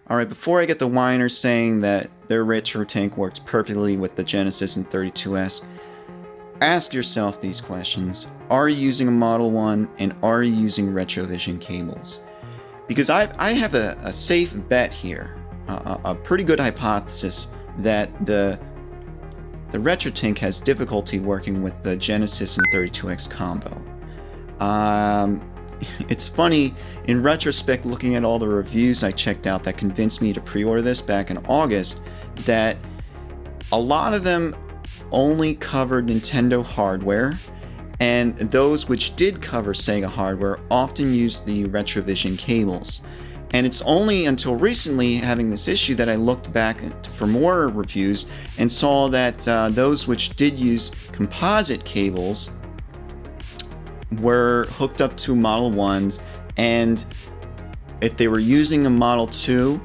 Alright, before I get the whiners saying that their RetroTINK works perfectly with the Genesis and 32S, ask yourself these questions. Are you using a Model 1 and are you using Retrovision cables? Because I have a safe bet here, a pretty good hypothesis that the RetroTINK has difficulty working with the Genesis and 32X combo. It's funny, in retrospect, looking at all the reviews I checked out that convinced me to pre-order this back in August, that a lot of them only covered Nintendo hardware, and those which did cover Sega hardware often used the Retrovision cables. And it's only until recently, having this issue, that I looked back for more reviews and saw that those which did use composite cables were hooked up to Model 1s, and if they were using a Model 2,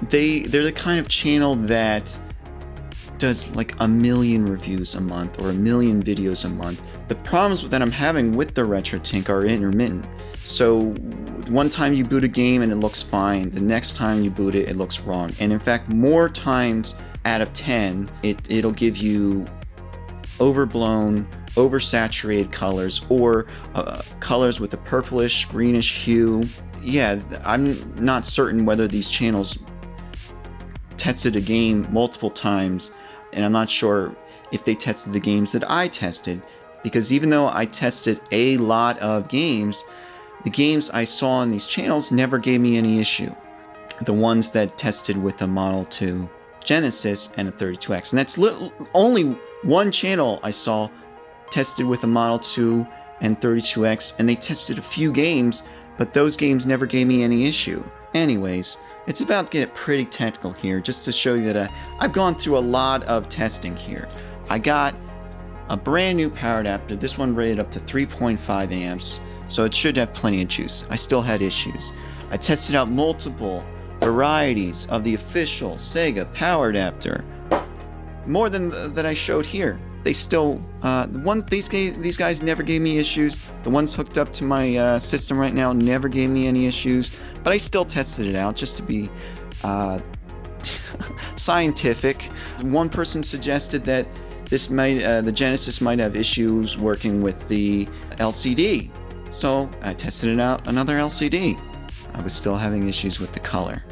they're the kind of channel that does like 1 million reviews a month or 1 million videos a month. The problems that I'm having with the RetroTINK are intermittent. So one time you boot a game and it looks fine, the next time you boot it, it looks wrong. And in fact, more times out of 10, it'll give you overblown, oversaturated colors, or colors with a purplish, greenish hue. Yeah, I'm not certain whether these channels tested a game multiple times, and I'm not sure if they tested the games that I tested, because even though I tested a lot of games, the games I saw on these channels never gave me any issue. The ones that tested with a Model 2 Genesis and a 32X. And that's only one channel I saw tested with a Model 2 and 32X, and they tested a few games, but those games never gave me any issue. Anyways, it's about to get pretty technical here, just to show you that I've gone through a lot of testing here. I got a brand new power adapter, this one rated up to 3.5 amps, so it should have plenty of juice. I still had issues. I tested out multiple varieties of the official Sega power adapter, more than that I showed here. They still, these guys never gave me issues. The ones hooked up to my system right now never gave me any issues, but I still tested it out just to be scientific. One person suggested that this the Genesis might have issues working with the LCD, so I tested it out another LCD. I was still having issues with the color.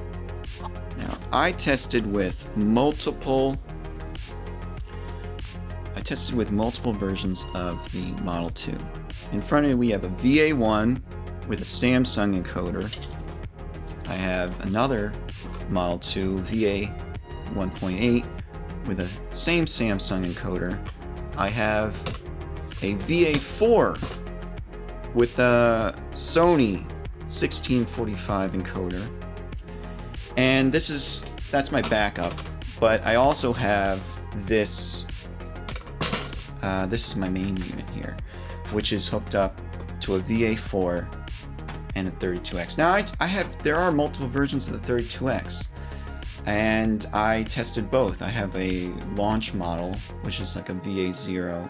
Now, I tested with multiple versions of the Model 2. In front of me we have a VA1 with a Samsung encoder. I have another Model 2 VA 1.8 with a same Samsung encoder. I have a VA4 with a Sony 1645 encoder. And that's my backup, but I also have this is my main unit here, which is hooked up to a VA4 and a 32X. Now there are multiple versions of the 32X, and I tested both. I have a launch model, which is like a VA0.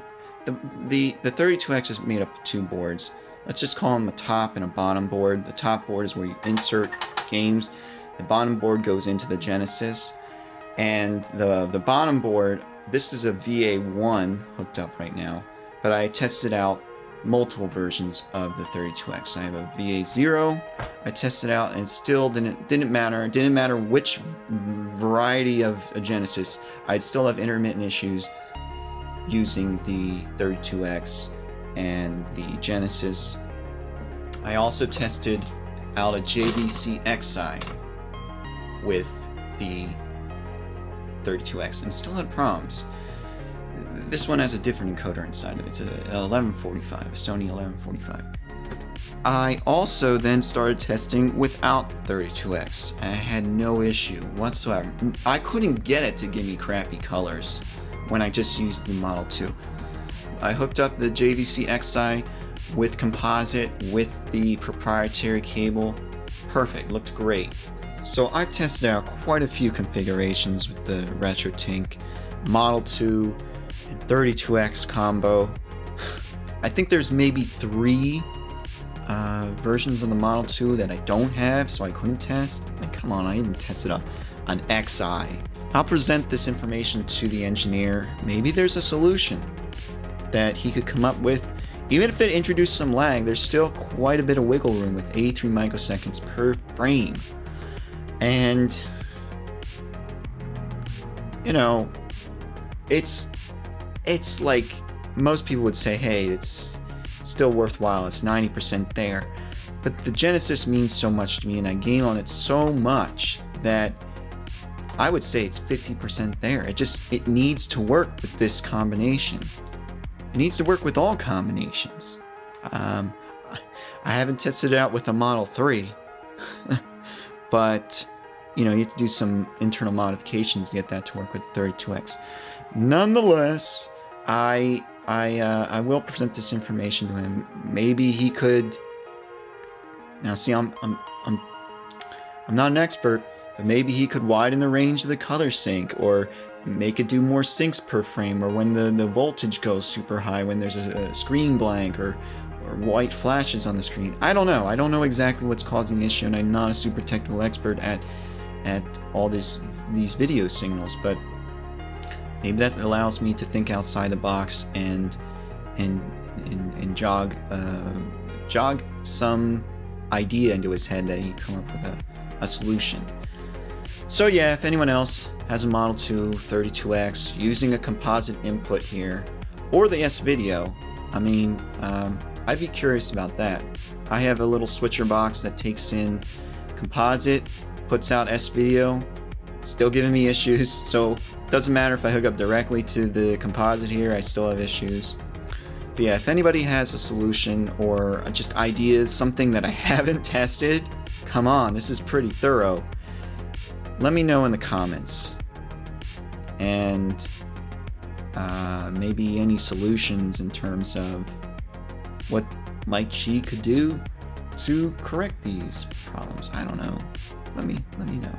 The 32X is made up of two boards. Let's just call them a top and a bottom board. The top board is where you insert games. The bottom board goes into the Genesis, and the bottom board, this is a VA1 hooked up right now, but I tested out multiple versions of the 32X. I have a VA0 I tested out, and it still didn't matter. It didn't matter which variety of a Genesis. I'd still have intermittent issues using the 32X and the Genesis. I also tested out a JVC XI with the 32X and still had problems. This one has a different encoder inside of it. It's a 1145, a Sony 1145. I also then started testing without 32X, and I had no issue whatsoever. I couldn't get it to give me crappy colors when I just used the Model 2. I hooked up the JVC XI with composite with the proprietary cable. Perfect, looked great. So I've tested out quite a few configurations with the RetroTINK Model 2 and 32X combo. I think there's maybe 3 versions of the Model 2 that I don't have, so I couldn't test. I come on, I even tested an XI. I'll present this information to the engineer. Maybe there's a solution that he could come up with. Even if it introduced some lag, there's still quite a bit of wiggle room with 83 microseconds per frame. And, you know, it's like most people would say, hey, it's still worthwhile, it's 90% there. But the Genesis means so much to me, and I game on it so much that I would say it's 50% there. It needs to work with this combination. It needs to work with all combinations. I haven't tested it out with a Model 3, but you know, you have to do some internal modifications to get that to work with 32X. Nonetheless, I will present this information to him. Maybe he could. Now, see, I'm not an expert, but maybe he could widen the range of the color sync, or make it do more syncs per frame, or when the voltage goes super high, when there's a screen blank, or white flashes on the screen. I don't know. I don't know exactly what's causing the issue, and I'm not a super technical expert at all these video signals, but maybe that allows me to think outside the box and jog some idea into his head that he come up with a solution. So yeah, if anyone else has a Model 2 32X using a composite input here, or the S-Video, I mean, I'd be curious about that. I have a little switcher box that takes in composite, puts out S-Video, still giving me issues, so it doesn't matter if I hook up directly to the composite here, I still have issues. But yeah, if anybody has a solution or just ideas, something that I haven't tested, come on, this is pretty thorough. Let me know in the comments. And maybe any solutions in terms of what Mike G could do to correct these problems. I don't know. Let me know.